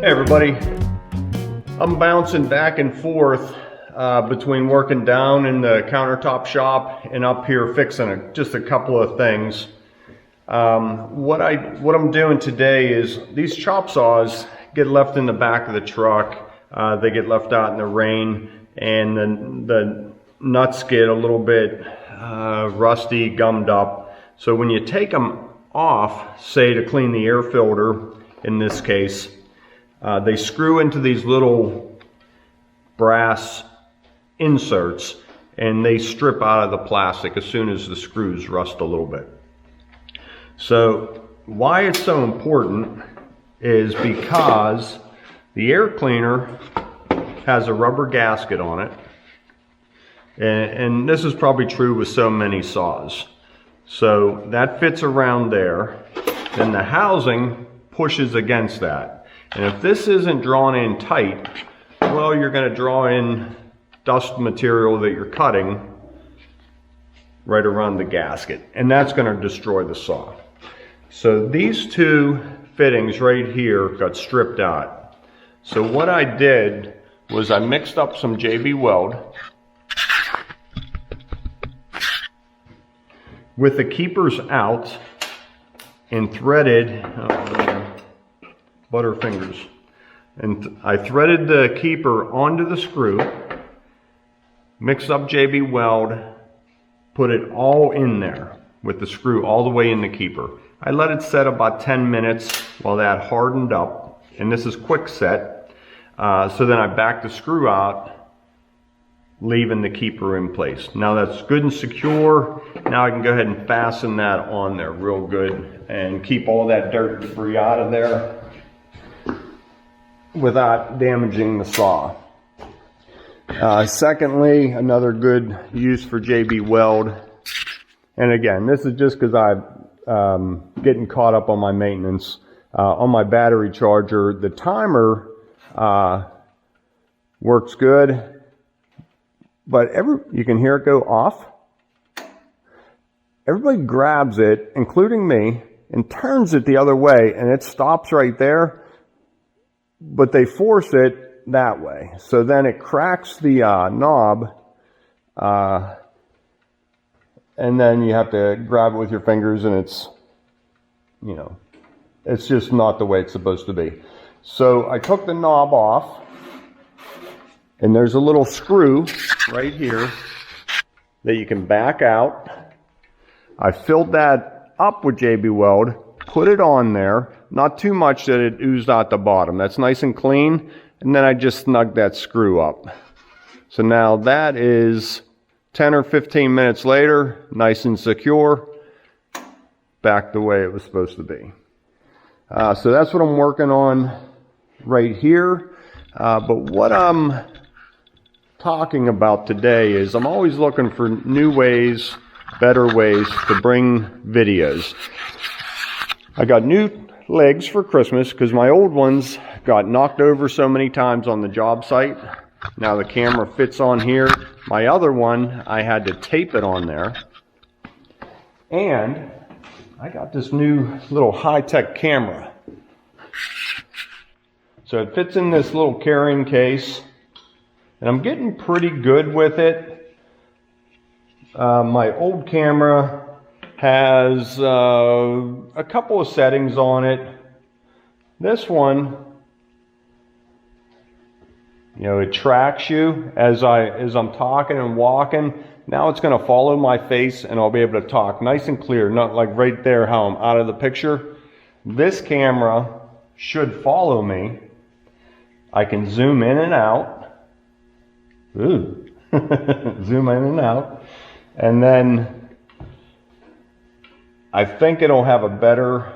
Hey everybody, I'm bouncing back and forth between working down in the countertop shop and up here fixing just a couple of things. What I'm doing today is these chop saws get left in the back of the truck. They get left out in the rain, and the nuts get a little bit rusty, gummed up. So when you take them off, say to clean the air filter in this case, they screw into these little brass inserts and they strip out of the plastic as soon as the screws rust a little bit. So why it's so important is because the air cleaner has a rubber gasket on it, and this is probably true with so many saws. So that fits around there, then the housing pushes against that. And if this isn't drawn in tight, well, you're going to draw in dust material that you're cutting right around the gasket, and that's going to destroy the saw. So these two fittings right here got stripped out. So what I did was I mixed up some JB Weld with the keepers out and threaded, butterfingers, and I threaded the keeper onto the screw, mixed up JB Weld, put it all in there with the screw all the way in the keeper. I let it set about 10 minutes while that hardened up, and this is quick set. So then I backed the screw out, leaving the keeper in place. Now that's good and secure. Now I can go ahead and fasten that on there real good and keep all that dirt and debris out of there without damaging the saw. Secondly, another good use for JB Weld, and again, this is just because I'm getting caught up on my maintenance. On my battery charger, the timer works good, but you can hear it go off. Everybody grabs it, including me, and turns it the other way, and it stops right there, but they force it that way. So then it cracks the knob, and then you have to grab it with your fingers, and it's just not the way it's supposed to be. So I took the knob off, and there's a little screw right here that you can back out. I filled that up with JB Weld, put it on there, not too much that it oozed out the bottom. That's nice and clean, and then I just snugged that screw up. So now that is 10 or 15 minutes later, nice and secure, back the way it was supposed to be. So that's what I'm working on right here. But what I'm talking about today is I'm always looking for new ways, better ways to bring videos. I got new legs for Christmas because my old ones got knocked over so many times on the job site. Now the camera fits on here. My other one, I had to tape it on there. And I got this new little high-tech camera. So it fits in this little carrying case, and I'm getting pretty good with it. My old camera has a couple of settings on it. This one, it tracks you as I'm talking and walking. Now it's going to follow my face, and I'll be able to talk nice and clear, not like right there how I'm out of the picture. This camera should follow me. I can zoom in and out. Ooh. Zoom in and out. And then I think it'll have a better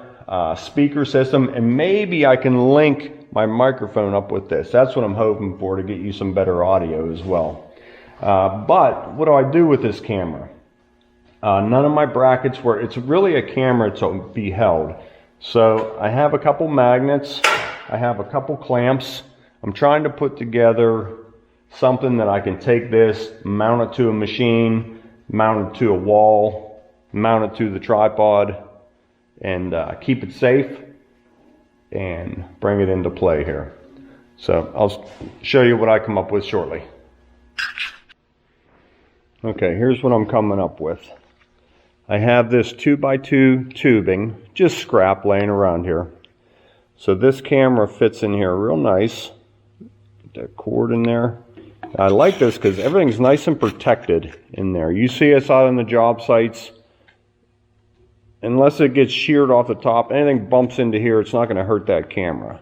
speaker system, and maybe I can link my microphone up with this. That's what I'm hoping for, to get you some better audio as well. But what do I do with this camera? None of my brackets work. It's really a camera to be held. So I have a couple magnets. I have a couple clamps. I'm trying to put together something that I can take this, mount it to a machine, mount it to a wall, mount it to the tripod, and keep it safe and bring it into play here. So I'll show you what I come up with shortly. Okay, here's what I'm coming up with. I have this 2x2 tubing, just scrap laying around here. So this camera fits in here real nice. Put that cord in there. I like this because everything's nice and protected in there. You see us out on the job sites, unless it gets sheared off the top, anything bumps into here, it's not going to hurt that camera.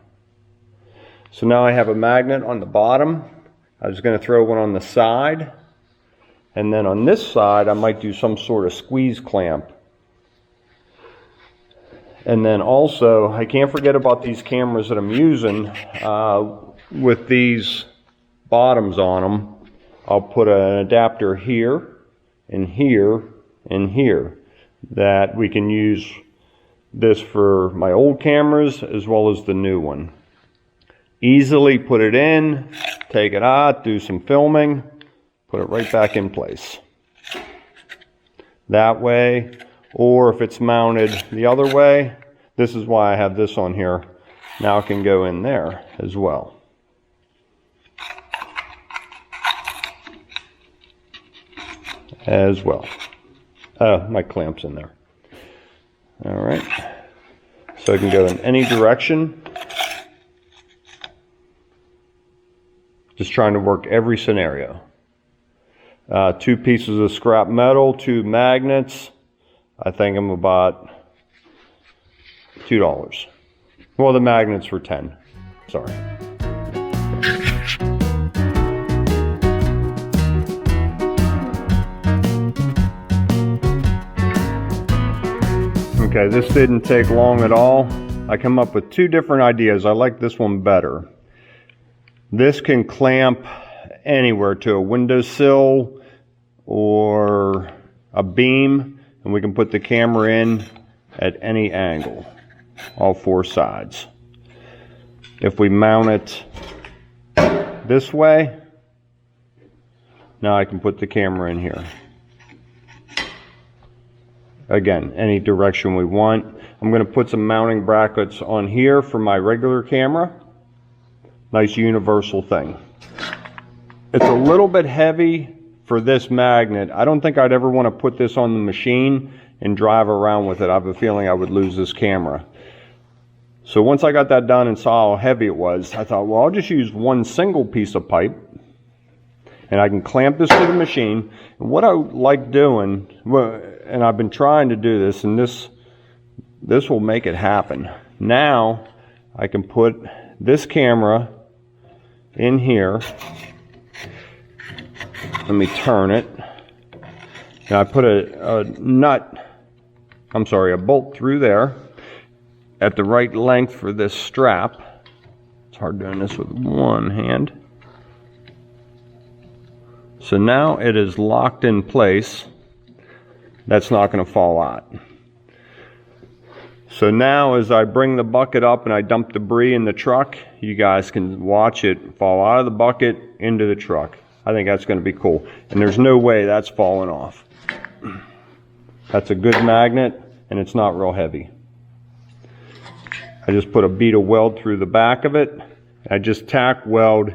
So now I have a magnet on the bottom. I was going to throw one on the side. And then on this side, I might do some sort of squeeze clamp. And then also, I can't forget about these cameras that I'm using with these bottoms on them. I'll put an adapter here, and here, and here, that we can use this for my old cameras as well as the new one. Easily put it in, take it out, do some filming, put it right back in place. That way, or if it's mounted the other way, this is why I have this on here. Now it can go in there as well. My clamp's in there. All right. So it can go in any direction. Just trying to work every scenario. 2 pieces of scrap metal, 2 magnets. I think I'm about $2. Well, the magnets were 10. Sorry. Okay, this didn't take long at all. I come up with 2 different ideas. I like this one better. This can clamp anywhere to a windowsill or a beam, and we can put the camera in at any angle, all 4 sides. If we mount it this way, now I can put the camera in here. Again, any direction we want. I'm going to put some mounting brackets on here for my regular camera. Nice universal thing. It's a little bit heavy for this magnet. I don't think I'd ever want to put this on the machine and drive around with it. I have a feeling I would lose this camera. So once I got that done and saw how heavy it was, I thought, well, I'll just use one single piece of pipe and I can clamp this to the machine. And what I like doing, and I've been trying to do this, and this will make it happen. Now I can put this camera in here. Let me turn it. Now I put a bolt through there at the right length for this strap. It's hard doing this with one hand. So now it is locked in place. That's not going to fall out. So now as I bring the bucket up and I dump debris in the truck, you guys can watch it fall out of the bucket into the truck. I think that's going to be cool. And there's no way that's falling off. That's a good magnet and it's not real heavy. I just put a bead of weld through the back of it. I just tack weld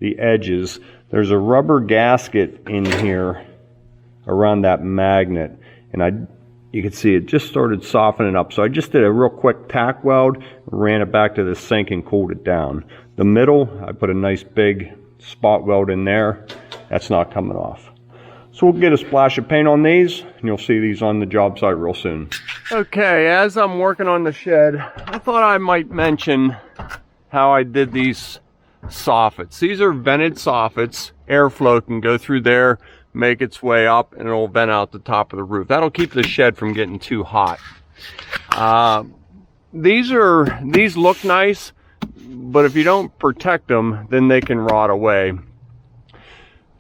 the edges. There's a rubber gasket in here around that magnet, and you can see it just started softening up. So I just did a real quick tack weld, ran it back to the sink and cooled it down. The middle, I put a nice big spot weld in there. That's not coming off. So we'll get a splash of paint on these, and you'll see these on the job site real soon. Okay, as I'm working on the shed, I thought I might mention how I did these soffits. These are vented soffits. Airflow can go through there, make its way up, and it'll vent out the top of the roof. That'll keep the shed from getting too hot. These look nice, but if you don't protect them, then they can rot away.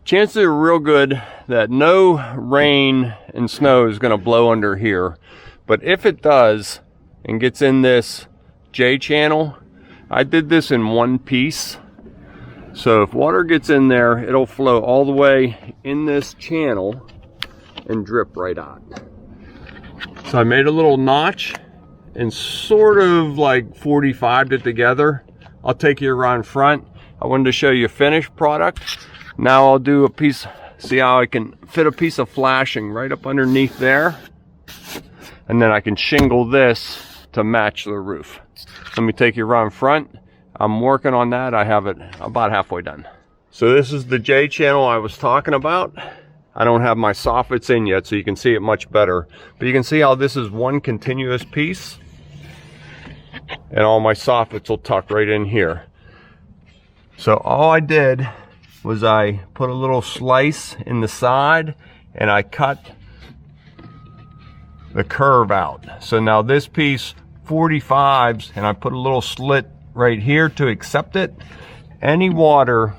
Chances are real good that no rain and snow is going to blow under here. But if it does and gets in this J-channel, I did this in one piece. So if water gets in there, it'll flow all the way in this channel and drip right out. So I made a little notch and sort of like 45'd it together. I'll take you around front I wanted to show you a finished product. Now I'll do a piece, see how I can fit a piece of flashing right up underneath there. And then I can shingle this to match the roof. Let me take you around front. I'm working on that. I have it about halfway done. So this is the J-channel I was talking about. I don't have my soffits in yet, so you can see it much better. But you can see how this is one continuous piece. And all my soffits will tuck right in here. So all I did was I put a little slice in the side and I cut the curve out. So now this piece 45s, and I put a little slit right here to accept it. Any water,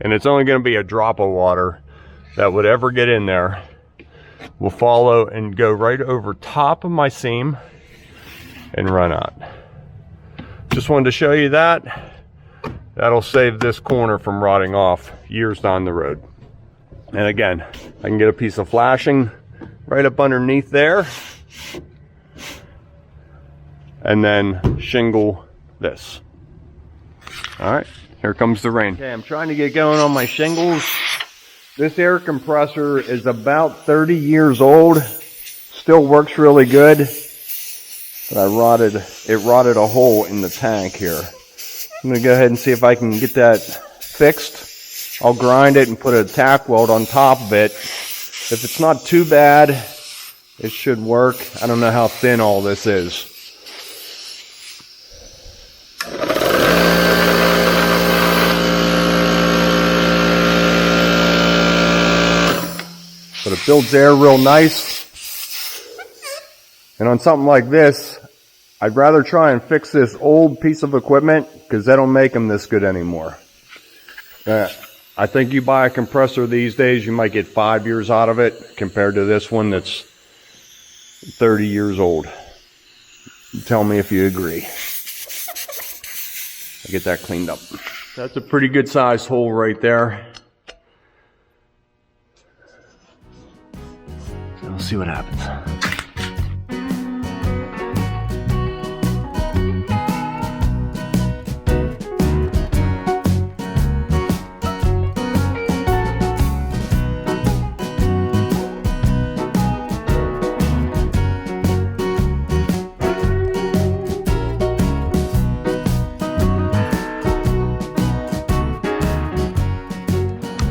and it's only going to be a drop of water that would ever get in there, will follow and go right over top of my seam and run out. Just wanted to show you that. That'll save this corner from rotting off years down the road. And again, I can get a piece of flashing right up underneath there, and then shingle this. All right, here comes the rain. Okay, I'm trying to get going on my shingles. This air compressor is about 30 years old. Still works really good, but it rotted a hole in the tank here. I'm gonna go ahead and see if I can get that fixed. I'll grind it and put a tack weld on top of it. If it's not too bad, it should work. I don't know how thin all this is. But it builds air real nice. And on something like this, I'd rather try and fix this old piece of equipment because they don't make them this good anymore. I think you buy a compressor these days, you might get 5 years out of it compared to this one that's 30 years old. Tell me if you agree. I'll get that cleaned up. That's a pretty good sized hole right there. So we'll see what happens.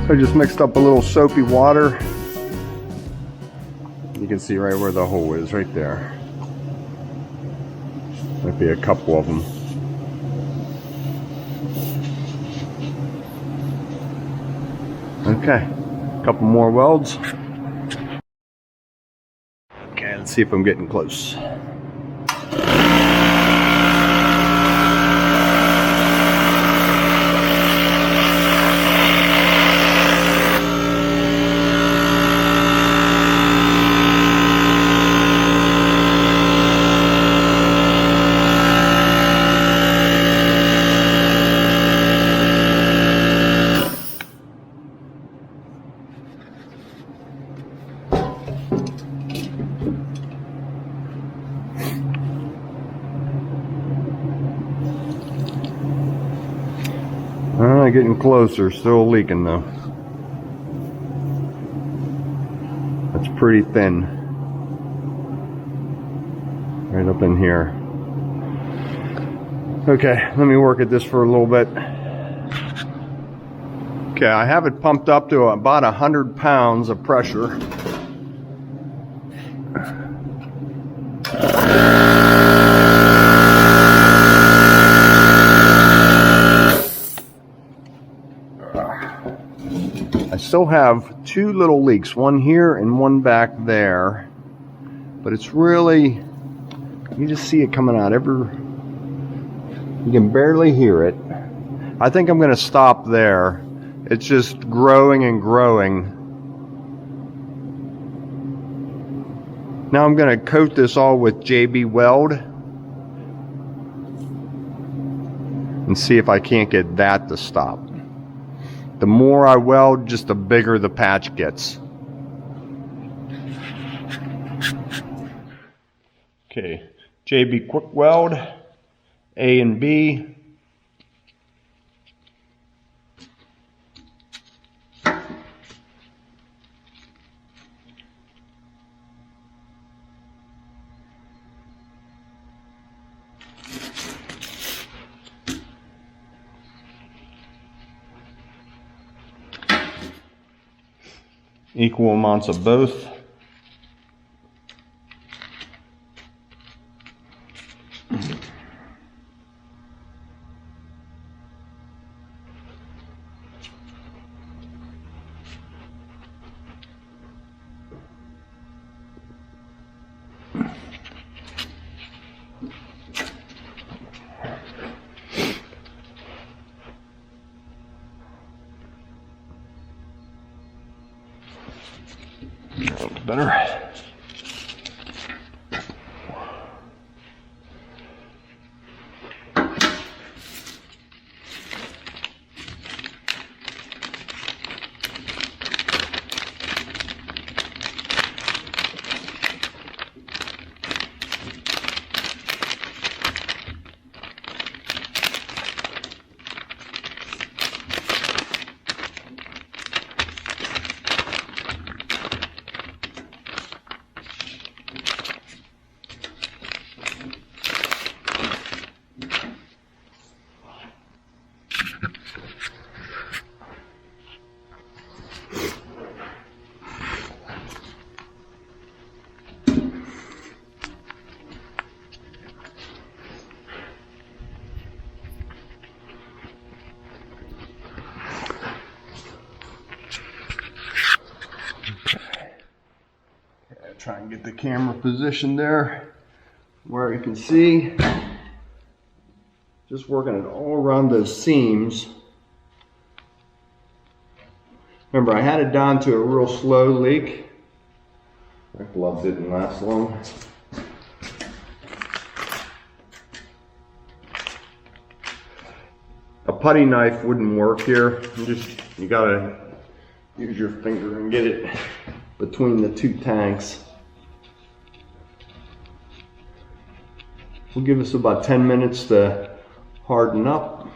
I just mixed up a little soapy water. You can see right where the hole is, right there. Might be a couple of them. Okay, a couple more welds. Okay, let's see if I'm getting close. Getting closer, still leaking though. That's pretty thin. Right up in here. Okay, let me work at this for a little bit. Okay, I have it pumped up to about 100 pounds of pressure. I still have two little leaks, one here and one back there, but it's really, you just see it coming out you can barely hear it. I think I'm going to stop there. It's just growing and growing. Now I'm going to coat this all with JB Weld and see if I can't get that to stop. The more I weld, just the bigger the patch gets. Okay, JB Quick Weld, A and B. equal amounts of both. Better. Try and get the camera positioned there where you can see. Just working it all around those seams. Remember, I had it down to a real slow leak. My glove didn't last long. A putty knife wouldn't work here. You gotta use your finger and get it between the two tanks. Will give us about 10 minutes to harden up.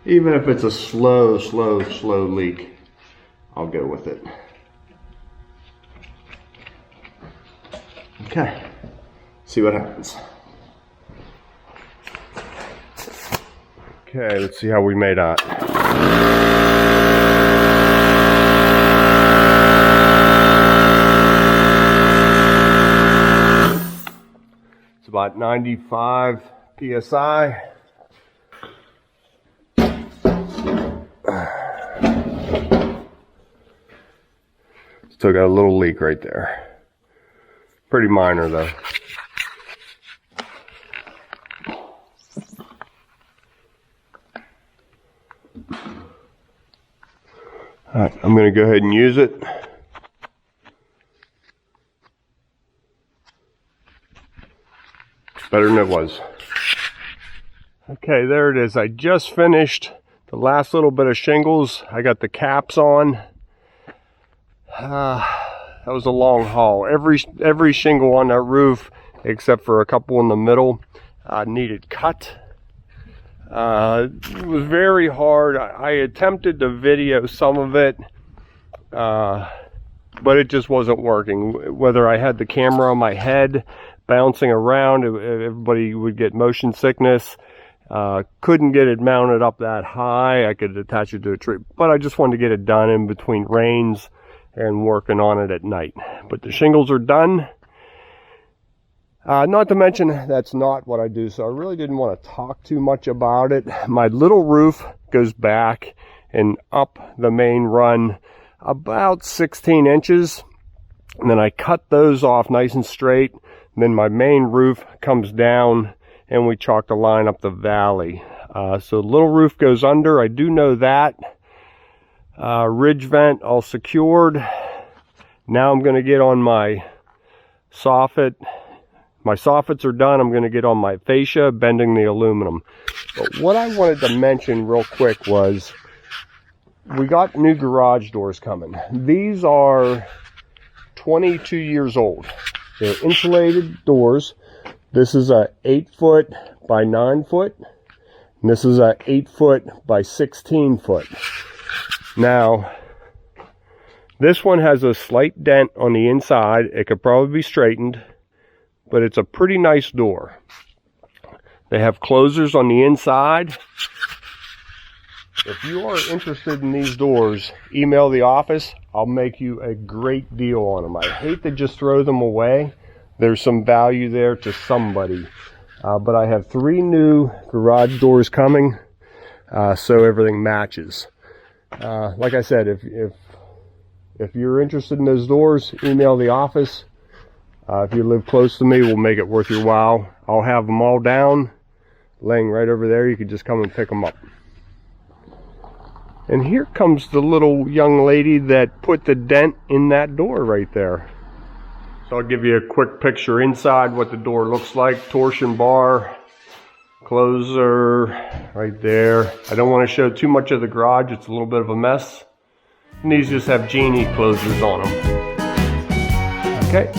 Even if it's a slow leak, I'll go with it. Okay, see what happens. Okay, let's see how we made out. It's about 95 PSI. Still got a little leak right there. Pretty minor though. Alright, I'm going to go ahead and use it. Better than it was. Okay, there it is. I just finished the last little bit of shingles. I got the caps on. That was a long haul. Every shingle on that roof, except for a couple in the middle, needed cut. It was very hard. I attempted to video some of it, but it just wasn't working. Whether I had the camera on my head bouncing around, everybody would get motion sickness. Couldn't get it mounted up that high. I could attach it to a tree, but I just wanted to get it done in between rains and working on it at night. But the shingles are done. Not to mention, that's not what I do, so I really didn't want to talk too much about it. My little roof goes back and up the main run about 16 inches. And then I cut those off nice and straight. And then my main roof comes down and we chalk the line up the valley. So the little roof goes under, I do know that. Ridge vent all secured. Now I'm going to get on my soffit. My soffits are done. I'm going to get on my fascia, bending the aluminum. But what I wanted to mention real quick was we got new garage doors coming. These are 22 years old. They're insulated doors. This is a 8-foot by 9-foot. And this is a 8-foot by 16-foot. Now, this one has a slight dent on the inside. It could probably be straightened, but it's a pretty nice door. They have closers on the inside. if you are interested in these doors, email the office. I'll make you a great deal on them. I hate to just throw them away. There's some value there to somebody. But I have 3 new garage doors coming, so everything matches. Like I said, if you're interested in those doors, email the office. If you live close to me, we'll make it worth your while. I'll have them all down, laying right over there. You can just come and pick them up. And here comes the little young lady that put the dent in that door right there. So I'll give you a quick picture inside what the door looks like. Torsion bar, closer right there. I don't want to show too much of the garage. It's a little bit of a mess. And these just have genie closers on them. Okay.